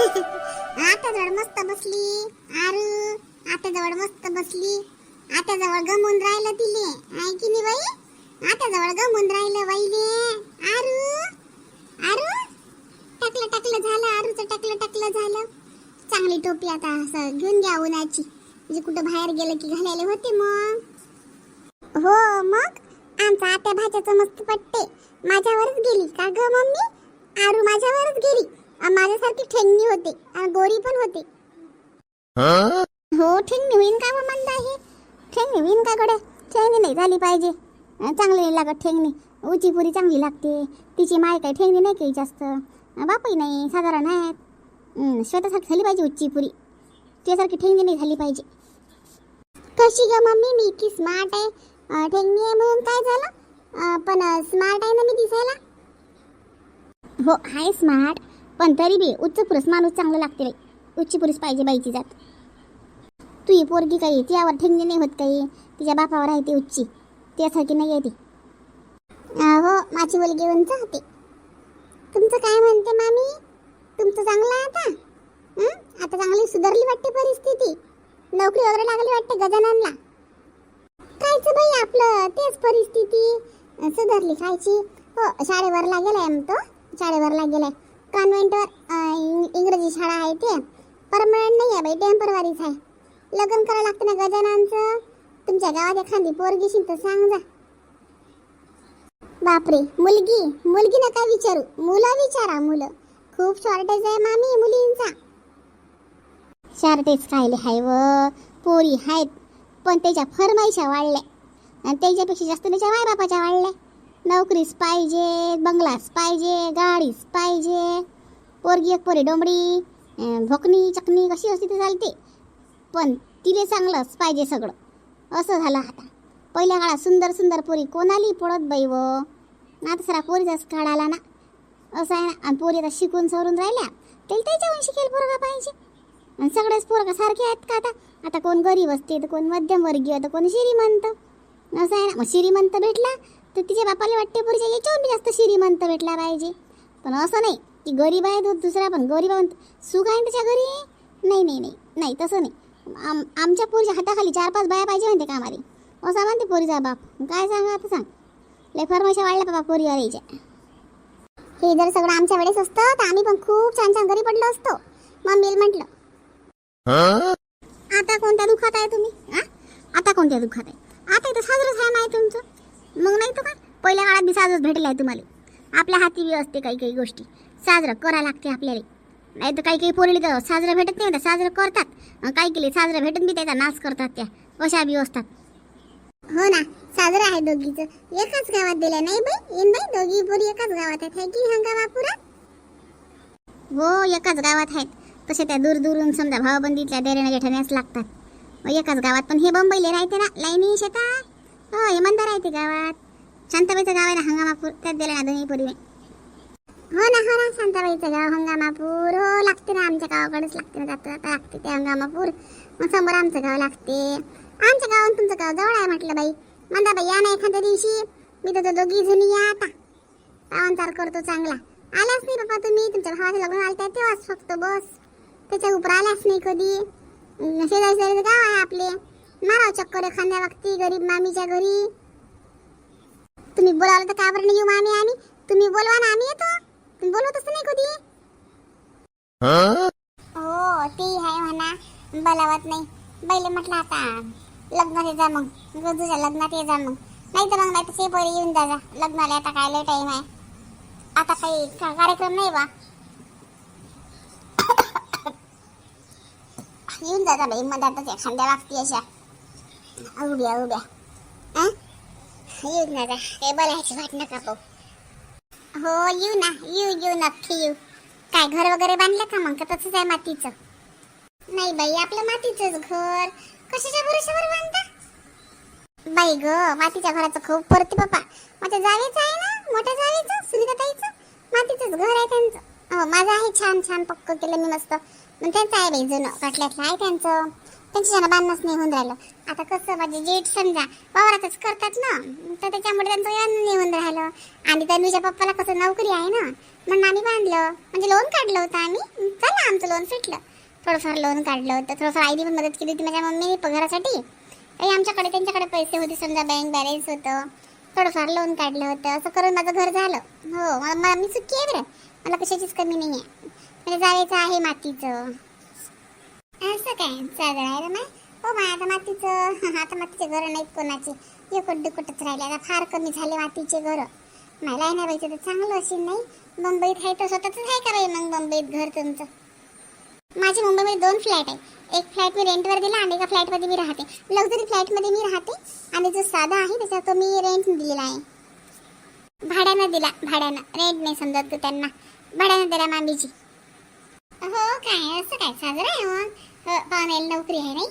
आत्याजवळ मस्त बसली आरू, आत्याजवळ मस्त बसली. आत्याजवळ गमून राहिलं तिले, आहे की नाही बाई? आत्याजवळ गमून राहिलं बाईले. आरू आरू टाकलं टाकलं झालं, आरूचं टाकलं झालं. चांगली टोपी आता असं घेऊन घ्या उन्हाची, म्हणजे कुठं बाहेर गेलं की घालायला होते मग. हो मग आमचा आत्या भाच्याचं मस्त पट्टे माझ्यावरच गेली का ग मम्मी? आरू माझ्यावरच गेली. माझ्यासारखी ठेंगणी होते आणि गोरी पण होते. हो ठेंगणी होईन का मग म्हणता? हे ठेंगणी होईन का कडे? ठेंगणी नाही झाली पाहिजे, चांगली नाही लागत ठेंगणी. उची पुरी चांगली लागते. तिची माय काही ठेंगणी नाही काही जास्त, बापही नाही साधारण आहेत. स्वतःसारखी झाली पाहिजे उच्ची पुरी, त्यासारखी ठेंगणी नाही झाली पाहिजे. कशी ग मम्मी? मी इतकी स्मार्ट आहे, ठेंगणी आहे म्हणून काय झालं? पण स्मार्ट आहे ना मी दिसायला. हो आहे स्मार्ट, पण तरी बी उच्च पुरुष माणूस चांगलं लागते रे. उच्ची पुरुष पाहिजे बाईची जात. तू ही पोरगी काही तिच्यावर ठेंगणी नाही होत काही, तिच्या बापावर आहे ती उच्ची, त्यासारखी नाही आहे ती. हो माझी मुलगी उंच होते. तुमचं काय म्हणते मामी? तुमचं चांगलं आहे आता? आता चांगली सुधारली वाटते परिस्थिती, नोकरी वगैरे लागली वाटते गजाननला. कायचं बाई आपलं तेच परिस्थिती सुधारली खायची. हो शाळेवरला गेलाय तो, शाळेवरला गेलाय कॉन्व्हेंटवर. इंग्रजी शाळा आहे ते, परमनंट नाही आहे बाई, टेम्परवारीच आहे. लग्न करायला लागतं ना गजाननचं. तुमच्या गावात एखादी पोरगी शिन तर सांग जा. बापरे मुलगी नका विचारू, मुलं विचारा. मुलं खूप शॉर्टेज आहे मामी मुलींचा. शॉर्टेज खायले हाय व पोरी आहेत, पण त्याच्या फरमाईशा वाढल्या आणि त्याच्यापेक्षा जास्त त्याच्या मायबापाच्या वाढल्या. नोकरीच पाहिजे, बंगलाच पाहिजे, गाडीच पाहिजे. पोरगी एक पोरी डोंबडी भोकणी चकणी कशी असते ते चालते, पण तिले चांगलंच पाहिजे सगळं. असं झालं आता. पहिल्या काळात सुंदर सुंदर पोरी कोणाली पडत बाई व, आता सरा पोरीचाच काळ आला ना. असं आहे ना. आणि पोरी आता शिकून सवरून राहिल्या, त्याच्याहून शिकेल पोरगा पाहिजे. आणि सगळेच पोरगा सारखे आहेत का आता? आता कोण गरीब असते तर कोण मध्यमवर्गीय तर कोण श्रीमंत. असं आहे ना. मग श्रीमंत भेटला तर तिच्या बापाला वाटते पोरीच्या याच्याहून बी जास्त श्रीमंत भेटला पाहिजे. पण असं नाही की गरीब आहे तो दुसरा पण गरीब सुख आहे त्याच्या घरी. नाही नाही नाही नाही तसं नाही. आमच्या पोरीच्या हाताखाली 4-5 बाया पाहिजे म्हणते कामारी, असा म्हणते पोरीचा बाप. काय सांगा आता सांग, लय फरमाशा वाढल्या बाबा पोरीवर यायच्या. हे जर सगळं आमच्या वेळेस असतं तर आम्ही पण खूप छान छान घरी पडलो असतो. मम्मीला म्हटलं आता कोणत्या दुखात आहे तुम्ही? आता कोणत्या दुखात आहे? आता इथं साजरंच आहे नाही तुमचं. मग नाही तर काय, पहिल्या काळात बी साजरच भेटलं आहे तुम्हाला. आपल्या हाती बी असते काही काही गोष्टी, साजरं करा लागते आपल्याला. नाही तर काही काही पोरीला तर साजरं भेटत नाही, साजरं करतात. काही केले साजरं भेटत बी त्याचा नाश करतात, त्या अशा बी असतात. हो ना, साजरं आहे दोघीचं. एकाच गावात दिलं नाही बाई, इन बाई दोघी पोरी एकाच गावात आहेत, है की हंगामापुरात? हो एकाच गावात आहेत. तसे त्या दूर दूरून समजा भावबंदीतल्या देऱ्याने जेठाण्यास लागतात. एकाच गावात. पण हे बंबईले राहते ना लाईनी शेतात. हो हे मंदार राहते गावात. शांताबाईचं गाव आहे ना हंगामापूर, त्यात दिलं ना दोन्ही पोरी. हो ना शांताबाईचं गाव हंगामापूर. हो लागते ना, आमच्या गावाकडेच लागते ना, जाता लागते ते हंगामापूर. मग समोर आमचं गाव लागते. आमच्या गावात तुमचं गाव जवळ आहे म्हटलं बाई. मंदाबाई या ना एखाद्या दिवशी, मी तर दोघी जणी या आता. पावनचार करतो चांगला. आल्याच नाही बाबा तुम्ही, तुमच्या भावाचं लग्न आलं तेव्हाच फक्त बस, त्याच्या उपर आल्याच नाही कधी. शेजारी गाव आहे आपले, माराव चक्कर एखाद्या वक्ती गरीब मामीच्या घरी. तुम्ही बोलावलं तर का बरं नाही येऊ मामी आम्ही? तुम्ही बोलवा ना, आम्ही येतो. तुम्ही बोलवतच नाही कधी. हो ते आहे म्हणा, बोलावत नाही. बैले म्हटलं आता लग्नात ये जा, मग तुझ्या लग्नात ये जा. मग नाही तर ते पहिले येऊन जा लग्नाला. आता काय लय टाईम आहे, आता काही कार्यक्रम नाही बा. येऊन जाता बाई मधातच एखाद्या वागती अशा उभ्या येऊन जाता. हे बोलायची वाट नका पाहू. हो येऊ नक्की येऊ. काय घर वगैरे बांधलं का मग? का तसंच आहे मातीचं? नाही बाई आपलं मातीचंच घर. कशाच्या भरोश्यावर बांधता बाई ग? मातीच्या घराचं खूप परती बापा. माझ्या जावेचं आहे ना, मोठ्या जावेचं सुनीताताईचं मातीचंच घर आहे त्यांचं. हो माझं आहे छान छान पक्क केलं मी मस्त. मग त्यांचं आहे बाई जुनं कटल्यातलं आहे त्यांचं. त्यांच्यानं बांधणंच नाही होऊन राहिलं. आता कसं माझे जेठ समजा वावरातच करतात ना, तर त्याच्यामुळे त्यांचं यानं नाही होऊन राहिलं. आणि तनुच्या पप्पाला कसं नोकरी आहे ना, म्हणून आम्ही बांधलं. म्हणजे लोन काढलं होतं आम्ही. चला आमचं लोन फिटलं. थोडंफार लोन काढलं होतं, थोडंफार आईने पण मदत केली होती माझ्या मम्मीने पगारासाठी. काही आमच्याकडे त्यांच्याकडे पैसे होते समजा, बँक बॅलन्स होतं, थोडंफार लोन काढलं होतं. असं करून माझं घर झालं. हो मी सुखी आहे बरं, मला कशाचीच कमी नाही आहे. म्हणजे जायचं आहे मातीचं. असं काय साजरं आहे रे माय. हो माय आता मातीचं आता मातीचे घरं नाहीत कोणाचे, एकट दुकटच राहिले. आता फार कमी झाले मातीचे घरं. मला आहे ना बाई तर चांगलं असेल नाही. मुंबईत आहे तर स्वतःच आहे का बाई मग मुंबईत घर तुमचं? माझी मुंबईमध्ये 2 फ्लॅट आहे. एक फ्लॅट मी रेंटवर दिला आणि एका फ्लॅटमध्ये मी राहते. लक्झरी फ्लॅटमध्ये मी राहते आणि जो साधा आहे त्याचा तो मी रेंट दिलेला आहे. भाड्यानं दिला, भाड्यानं. रेंट नाही समजत तू त्यांना, भाड्यानं दिला मामीची. हो काय असं काय साजरं आहे मग. पाहुण्याला नोकरी आहे नाही.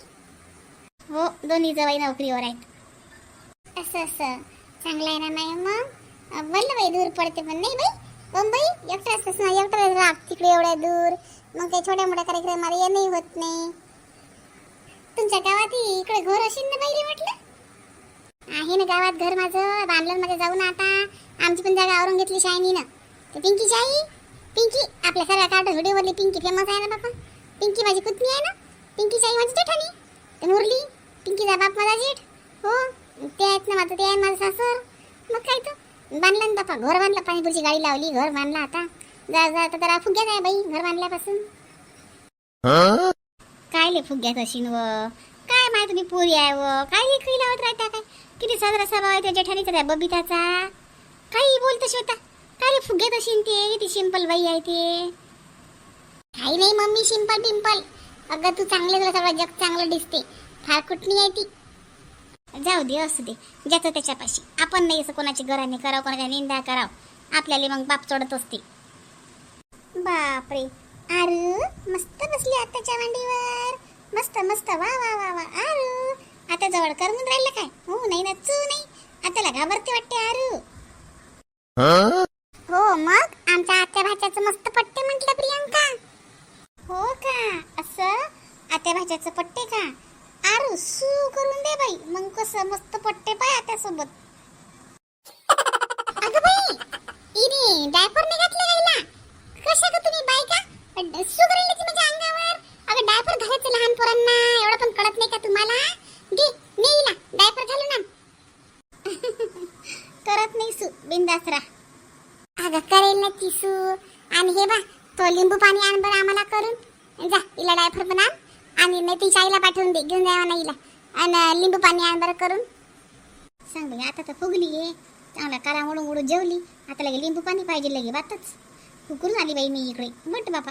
हो दोन्ही जवाई नोकरीवर आहेत. असं चांगलं आहे ना माय. मग बोललं बाई दूर पडते पण नाही बाई मुंबई. एकटं असतंच ना, एकटं राह तिकडे एवढ्या दूर. मग काही छोट्या मोठ्या कार्यक्रमाला येणंही होत नाही. तुमच्या गावात इकडे घर असेल ना बाई म्हटलं. आहे ना गावात घर माझं, बांधलं माझ्या जाऊन. आता आमची पण जागा आवरून घेतली शायनीनं. ते पिंकीची आई, पिंकी आपल्या सर्व कार्ड व्हिडिओवरली पिंकी फेमस आहे ना बाबा. पिंकी माझी कुत्नी आहे ना. पिंकीची आई माझी जेठानी, ते मुरली. पिंकीचा बाप माझा जेठ. हो ते आहेत ना माझं, ते आहे माझं सासर. मग काय तर बांधलं ना बापा, घर बांधलं, पाणीपुरीची गाडी लावली, घर बांधलं. आता जा तर फुग्यात आहे बाई घर बांधल्यापासून. काय ले फुग्यात अशीन व काय माहिती तुम्ही पोरी आहे व काही काही लावत राहता. काय किती साजरा स्वभाव आहे त्या जेठानीचा, त्या बबिताचा. काही बोलत होता काय रे फुग्यात अशीन. ते किती सिंपल बाई आहे ते. काही नाही मम्मी सिंपल पिंपल. अगं तू चांगले, तुला सगळं जग चांगलं दिसते. फार कुठली आहे ती. जाऊ दे असू दे, ज्याचं त्याच्यापाशी. आपण नाही असं कोणाची घराने करावं, कोणाच्या निंदा करावं. आपल्याला मग बाप चढत असते. बापरे आरू मस्त बसली आताच्या मांडीवर. मस्त मस्त वा वा वा वा. आरू आता जवळ करमून राहिलं काय? हो नाही नचू नाही. आताला घाबरते वाटते आरू. हो मग आमच्या आत्या भाच्याचं मस्त पट्टे म्हटलं प्रियंका. हो का असं आत्या भाच्याचं पट्टे का? आरू सू करून दे बाई. मग कसं मस्त पट्टे पाय आत्यासोबत. अगं बाई इने डायपर नाही घातलं गायला. कशा का तुम्ही बायका सू करायला की माझ्या अंगावर. अगं डायपर घालायचं लहान पोरांना, एवढं पण कळत नाही का तुम्हाला? घे नेईला डायपर घालू ना. करत नाही सू, बिंदास राहा. अगं करेल ना ती सू. आणि हे बा तो लिंबू पाणी आण बरं आम्हाला करून. जा हिला डायपर पण आण आणि नाही ती आईला पाठवून दे, घेऊन जावा ना हिला. आणि लिंबू पाणी आण बरं करून. सांग बाई आता तर फुगली आहे चांगला, काला मोडून मोडून जेवली. आता लगे लिंबू पाणी पाहिजे लगे बातच. कुकरून आली बाई मी इकडे. बट बापा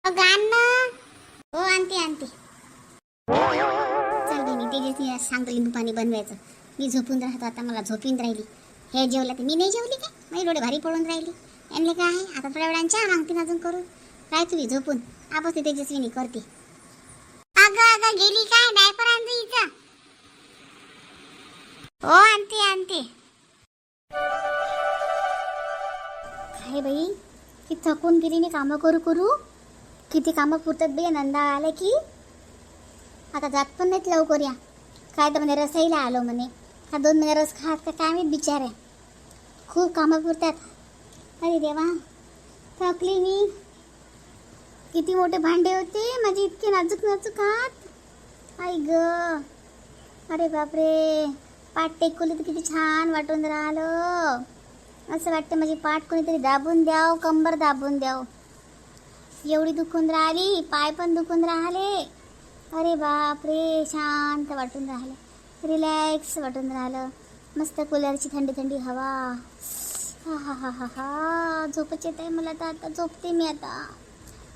अगं आण ना. हो आणते. चल बाई मी तेजसनी सांगतो लिंबू पाणी बनवायचं. मी झोपून राहतो आता, मला झोपीन राहिली. हे जेवला तर मी नाही जेवली काय? माझी डोळे भारी पडून राहिली. यांनी काय आहे आता थोड्या वेळांच्या मागतील अजून करून. काय तुम्ही झोपून आपण ते तेजस्विनी करते. अगं गेली काय? डायपर आणते हिचं. हो आणते. काय बाई की थकून गेली नाही कामं करू. किती कामं पुरतात बाई. नंदा आले की आता जात पण नाहीत लवकर. या काय तर म्हणे रसाईला आलो म्हणे. हा 2 महिने रस खात का काय माहीत बिचारे. खूप कामं पुरतात. अरे देवा थकली मी. किती मोठे भांडे होते माझे, इतके नाजूक हात. आई ग अरे बापरे. पाठ टेकवली तर किती छान वाटून राहिलं. असं वाटतं माझी पाठ कोणीतरी दाबून द्याव, कंबर दाबून द्याव. एवढी दुखून राहिली, पाय पण दुखून राहिले. अरे बापरे शांत वाटून राहिलं, रिलॅक्स वाटून राहिलं. मस्त कूलरची थंडी थंडी हवा. हा झोपच येत आहे मला. आता झोपते मी आता.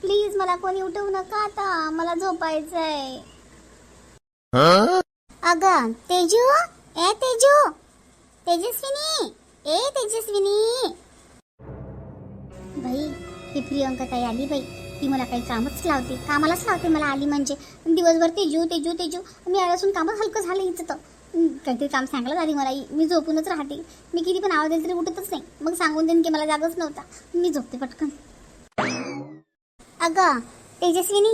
प्लीज मला कोणी उठवू नका आता, मला झोपायचं आहे. अगं तेजू, ए तेजू, तेजस्विनी, ए तेजस्विनी. बाई ही प्रियंका ताई आली बाई. ती मला काही कामालाच लावते मला आली म्हणजे. दिवसभर तेजू. मी आल्यासून कामच हलकं झालं हिचं तर. काहीतरी काम सांगलं आधी मला. मी झोपूनच राहते. मी किती पण आवाज दिला तरी उठतच नाही. मग सांगून देईन की मला जागच नव्हता. मी झोपते पटकन. अगं तेजस्विनी,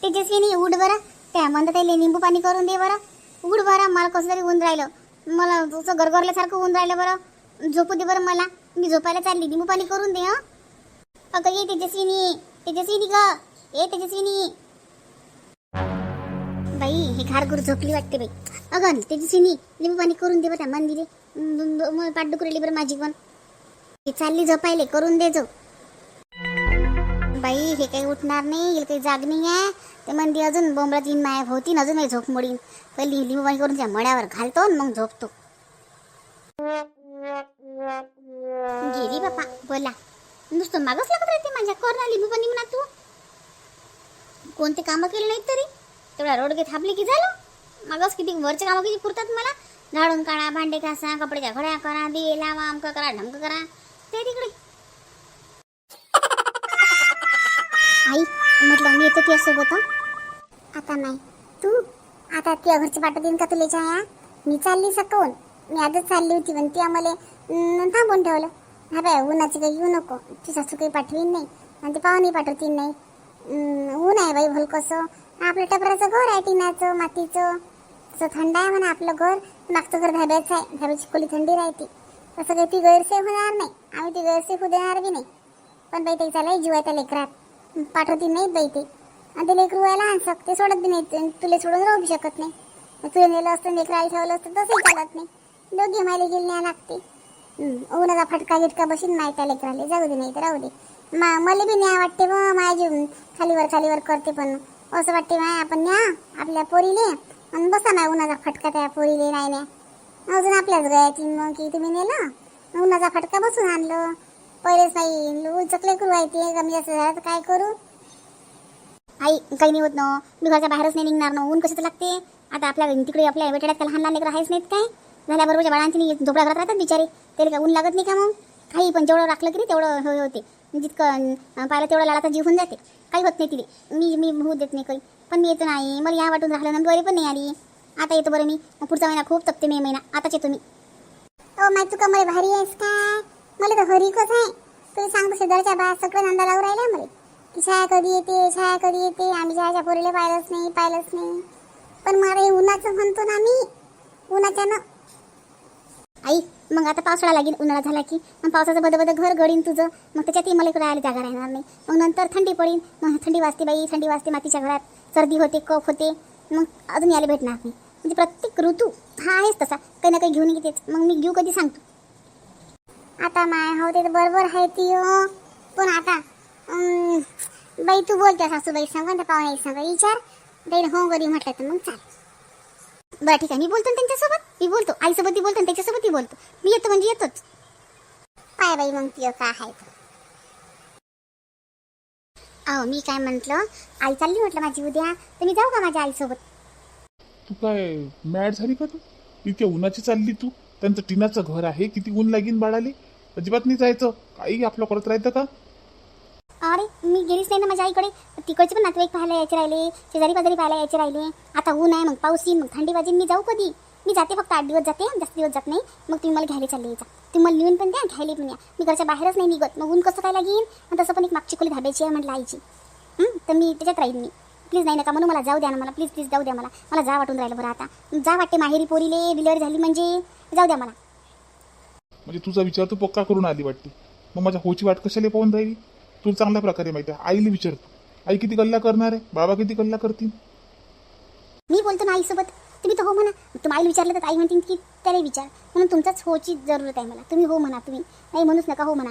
तेजस्विनी उठ बरं. त्या म्हणतात लिंबू पाणी करून दे बरं. उठ बरं, मला कसं तरी ऊन राहिलं. मला तुझं गरगरल्यासारखं ऊन राहिलं बरं. झोपू दे बरं मला. मी झोपायला चालली. लिंबू पाणी करून दे. अगं ये तेजस्विनी. तेजस्विनी ग, ए तेजस्विनी. बाई हे घारघुर झोपली वाटते बाई. अगं तेजस्विनी लिंबू पाणी करून दे बरं मंदिरे. मला पाठ दुखली बरं माझी पण. ती चालली झोपायले, करून दे जो. बाई हे काही उठणार नाही, हिला काही जाग नाही आहे. ते मंदी अजून बोंबळत येईन माया भोवती, अजून काही झोप मोडीन. पहिली लिंबू पाणी करून त्या मड्यावर घालतो आणि मग झोपतो. गेली बापा. बोला नुसतं मागच लागत राहते माझ्या. कर ना लिंबू पाणी म्हणा तू. कोणते कामं केले नाहीत तरी तेवढा रोडगे थांबले की झालं. मागच किती वरचे कामं किती पुरतात मला. झाडून काढा, भांडे घासा, कपड्याच्या घड्या करा, दिवे लावा, अमकं करा, ढमकं करा. ते तिकडे आई म्हटलं मी येतो तुझ्यासोबत. आता नाही तू. आता तुझ्या घरची पाठवून देईन का तुला छाया. मी चालली सकवून. मी आजच चालली होती पण ती आम्हाला थांबून ठेवलं. हा बाय उन्हाची काही येऊ नको. ती सासू काही पाठवीन नाही आणि ते पाहुणे पाठवतील नाही. ऊन आहे बाई भलकसं. आपलं टपराचं घर आहे टिनाचं मातीचं. तसं थंड आहे म्हणा आपलं घर. मागचं घर धाब्याचं आहे. धाब्याची खोली थंडी राहते. तसं काही ती गैरसेफ होणार नाही. आम्ही ती गैरसेफ होऊ देणार बी नाही. पण बाई ते चालाय जीव आहे त्या लेकरात. पाठवतील नाहीत बाई ते. आणि ते लेकरू व्हायला लहान ते सोडत बी नाही. तुला सोडून राहू बी शकत नाही. तुला नेलं असतं लेकरं आई ठेवलं असतं तसंही चालत नाही. दोघी मायला गेली न्या लागते. उन्हाचा फटका गिटका बशीन नाही त्या लेकराले. जाऊ दे नाही तर राहू दे. मला बी न्या वाटते बा. माझी खालीवर करते पण असं वाटते माय आपण न्या आपल्या पोरीले आणि बसा नाही उन्हाचा फटका त्या पोरीले नाही न्या. अजून आपल्याच गयाची मग की तुम्ही नेलं उन्हाचा फटका बसून आणलं. पहिलेच नाही उचकले करू आहे ते कमी जास्त झालं तर काय करू. आई काही नाही होत ना. मी घरच्या बाहेरच नाही निघणार ना. ऊन कसं लागते. आता आपल्या तिकडे आपल्या बेटाड्यात त्याला लहान लेकरं आहेच नाहीत काय. झाल्याबरोबरच्या बाळांची झोपड्या घरात राहतात बिचारे. त्याला काय ऊन लागत नाही का मग. काही पण जेवढं राखलं की तेवढं होते. जितकं पाहिलं तेवढं लाडाचा जीव होऊन जाते. काही होत नाही तिथे. मी होऊ देत नाही काही. पण मी येतो नाही. मला या वाटून राहिलं ना बरी पण नाही आली. आता येतो बरं मी. पुढचा महिना खूप तपते. मे महिना आताच येतो मी. ओ माय तू का मला भारी आहेस काय. मला तर हरिकच आहे. तुला सांगतो शेजारच्या बा सगळं नंदा लावून राहिल्या मला की छाया कधी येते छाया कधी येते. आम्ही छायाच्या पोरीला पाहिलंच नाही. पण मला हे उन्हाचं म्हणतो ना मी. उन्हाच्यानं आई मग आता पावसाळा लागेल. उन्हाळा झाला की मग पावसाचं बदबद घर गळीन तुझं. मग त्याच्यातही मला इकडे राहायला जागा राहणार नाही. मग नंतर थंडी पडेल. मग थंडी वाजते बाई. थंडी वाजते मातीच्या घरात. सर्दी होते कफ होते. मग अजून यायला भेटणार नाही. म्हणजे प्रत्येक ऋतू हा आहेच तसा. काही ना काही घेऊन येतेच. मग मी घेऊ कधी सांगतो. आता माय हो ते बरोबर आहे ती हो. पण आता बाई तू बोलते सासूबाई सांगा त्या पाहुणे सांगा विचार बाई हो कधी म्हटलं तर मग चाल. बरं ठीक आहे. मी बोलतो त्यांच्यासोबत. मी बोलतो आईसोबत ती बोलतो त्याच्यासोबत बोलतो. मी येतो म्हणजे येतोच. काय बाई मग ती काय आहे. अहो मी काय म्हटलं आई चालली म्हटलं माझी उद्या. तर मी जाऊ का माझ्या आईसोबत. तू काय मॅड झाली का तू. इतक्या उन्हाची चालली तू. त्यांचं टिनाचं घर आहे. किती ऊन लागीन बाळाले. अजिबात नाही जायचं. काही आपलं करत राहतं का. अरे मी गेलीच नाही ना माझ्या आईकडे. तिकडचे पण नातेवाईक पाहायला यायचे राहिले. शेजारी पाजारी पाहायला यायचे राहिले. आता ऊन आहे मग पाऊस येईन मग थंडी वाजेल. मी जाऊ कधी. मी जाते फक्त 8 दिवस जाते. जास्त दिवस जात नाही. मग तुम्ही मला घ्यायला चालले यायचा. तुम्ही मला लिहून पण द्या घ्यायला पण या. मी घरच्या बाहेरच नाही निघत. मग ऊन कसं काय लागेल. आणि तसं पण एक मागची खोली धाब्याची आहे म्हटलं आईची. तर मी त्याच्यात राहीन मी. प्लीज नाही नका म्हणून मला जाऊ द्या ना. मला प्लीज जाऊ द्या. मला जा वाटून राहिलं बरं. आता जा वाटते माहेरी पोरीले डिलिव्हरी झाली म्हणजे जाऊ द्या मला. म्हणजे तुझा विचार तू पक्का करून आली वाटते. मग माझ्या होची वाट कशाला पाहून राहिली. तुला चांगल्या प्रकारे माहिती आहे. आईला विचारतो. आई किती गल्ला करणार आहे. बाबा किती गल्ला करतील. मी बोलतो ना आईसोबत. तुम्ही तर हो म्हणा. तुम्ही आईला विचारलं तर आई म्हणतील की त्याला विचार. म्हणून तुमचाच होची जरूरत आहे मला. तुम्ही हो म्हणा. तुम्ही नाही म्हणूच नका हो म्हणा.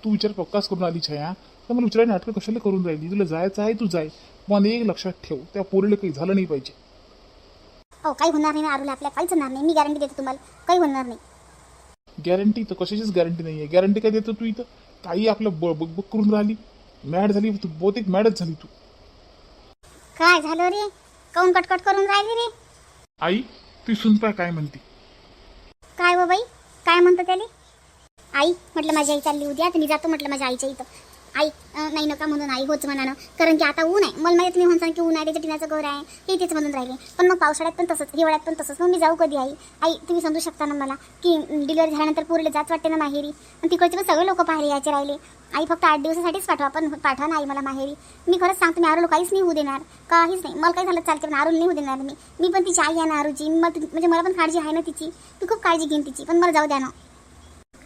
तू विचार पक्काच करून आली छाया. तर मला विचारायला नाटकं कशाला करून राहिली. तुला जायचं आहे तू जाय. पण एक लक्षात ठेव त्या पोरीला काही झालं नाही पाहिजे. हो काही होणार नाही ना आरूला. आपल्या काहीच होणार नाही. मी गॅरंटी देतो तुम्हाला. काही होणार नाही. गॅरंटी तर कशाचीच गॅरंटी नाही आहे. गॅरंटी काय देतो तू इथं. काही आपलं बग करून राहिली. मॅड झाली तू. बहुतेक मॅडच झाली तू. काय झालं रे. काऊन कटकट करून राहिली रे. आई तू सुन पाय काय म्हणते. काय व बाई काय म्हणतो त्याले. आई म्हटलं माझी आई चालली उद्या. तर मी जातो म्हटलं माझ्या आईच्या इथं. आई नाही नका म्हणून आई होच म्हणा ना, कारण की आता ऊन आहे. मला माहिती तुम्ही म्हणता की ऊन आहे, त्याचं टिनाचं घर आहे, हे तेच म्हणून राहिले. पण मग पावसाळ्यात पण तसंच, हिवाळ्यात पण तसंच. मग मी जाऊ कधी आई? आई तुम्ही समजू शकता ना मला, की डिलिव्हरी झाल्यानंतर पुरीला जाच वाटते ना माहेरी. आणि तिकडचे पण सगळे लोक पाहिले यायचे राहिले. आई फक्त 8 दिवसासाठीच पाठवा, पण पाठवा ना आई मला माहेरी. मी खरंच सांगतो, मी आरू काहीच नाही होऊ देणार, काहीच नाही. मला काही झालं चालते, पण आरू नाही होऊ देणार मी पण तिची आई आहे ना आरूची. म्हणजे मला पण काळजी आहे ना तिची, मी खूप काळजी घेईन तिची. पण मला जाऊ द्या ना.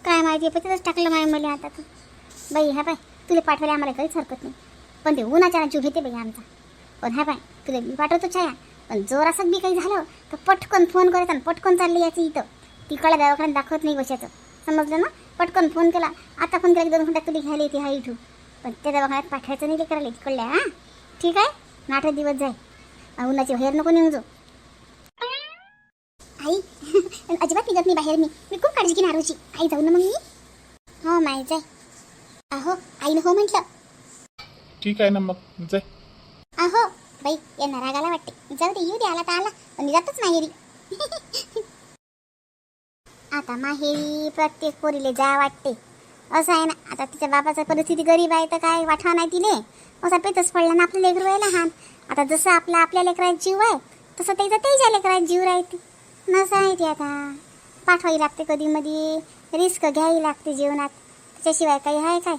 काय माहिती आहे, तिथंच टाकलं माय मला आता तू बाई. हा बाय, तुला पाठवायला आम्हाला काहीच हरकत नाही, पण ते उन्हाच्या जीव घेते बाई आमचा. पण हा बाय, तुला मी पाठवतो छाया, पण जोर असं बी काही झालं तर पटकन फोन करायचा आणि पटकन चालली याची इथं. तिकडल्या दवाखान्यात दाखवत नाही कशाचं, समजलं ना. पटकन फोन केला, आता फोन केला की 2 घंट्यात तुला घ्यायला येते हा इथून. पण त्या दवाखान्यात पाठवायचं नाही, ते करायला तिकडल्या. हां ठीक आहे, 8 दिवस जाय, उन्हाची बाहेर नको नेऊन जो आई. अजिबात निघत नाही बाहेर, मी खूप काळजी घेणार आरूची. आई जाऊ ना मग मी. हो माय जाय. अहो आईनं हो म्हटलं. ठीक आहे ना मग, जाय. अहो बाई, यांना रागाला वाटते. जाऊ दे, येऊ दे, आला तर आला, पण मी जातच माहेरी. आता माहेरी प्रत्येक पोरीले जा वाटते, असं आहे ना. आता तिच्या बापाचा परिस्थिती गरीब आहे, तर काय वाठवा नाही तिले. असा पेतच पडला ना आपलं लेकरू आहे लहान. आता जसं आपल्या लेकराचा जीव आहे, तसं त्याच्या लेकराचा जीव राहते. नसं आहे ते. आता पाठवावी लागते, कधी मध्ये रिस्क घ्यावी लागते जीवनात, त्याच्याशिवाय काही आहे काय.